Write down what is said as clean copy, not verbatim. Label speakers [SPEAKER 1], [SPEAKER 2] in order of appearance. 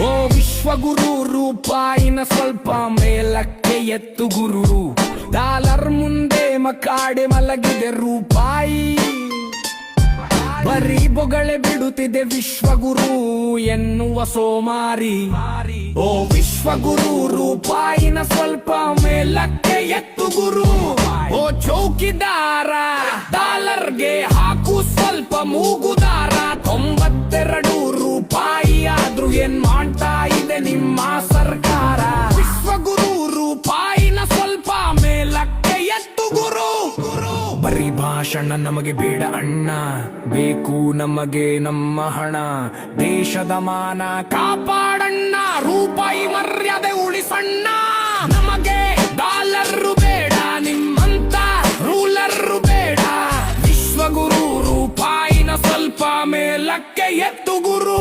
[SPEAKER 1] ಓ ವಿಶ್ವಗುರು, ರೂಪಾಯಿನ ಸ್ವಲ್ಪ ಮೇಲಕ್ಕೆ ಎತ್ತು ಗುರು. ಡಾಲರ್ ಮುಂದೆ ಮಕಾಡೆ ಮಲಗಿದೆ ರೂಪಾಯಿ. ಬರೀ ಬೊಗಳೆ ಬಿಡುತ್ತಿದೆ ವಿಶ್ವಗುರು ಎನ್ನುವ ಸೋಮಾರಿ. ಓ ವಿಶ್ವಗುರು, ರೂಪಾಯಿನ ಸ್ವಲ್ಪ ಮೇಲಕ್ಕೆ ಎತ್ತು ಗುರು. ಓ ಚೌಕಿದಾರ, ಡಾಲರ್ಗೆ ಹಾಕು ಸ್ವಲ್ಪ ಮೂಗುದಾರ. 92 ರೂಪಾಯಿ ಆದ್ರೂ ಏನ್ ಮಾಡ್ತಾ ಇದೆ ನಿಮ್ಮ ಸರ್ಕಾರ? ವಿಶ್ವಗುರು, ರೂಪಾಯಿನ ಸ್ವಲ್ಪ ಮೇಲಕ್ಕೆ ಎತ್ತು ಗುರು. ಬರೀ ಭಾಷಣ ನಮಗೆ ಬೇಡ ಅಣ್ಣ, ಬೇಕು ನಮಗೆ ನಮ್ಮ ಹಣ. ದೇಶದ ಮಾನ ಕಾಪಾಡಣ್ಣ, ರೂಪಾಯಿ ಮರ್ಯಾದೆ ಉಳಿಸಣ್ಣ. ನಮಗೆ ಡಾಲರ್ ಬೇಡ, ನಿಮ್ಮಂತ ರೂಲರ್ ಬೇಡ. ವಿಶ್ವಗುರು, ರೂಪಾಯಿನ ಸ್ವಲ್ಪ ಮೇಲಕ್ಕೆ ಎತ್ತು ಗುರು.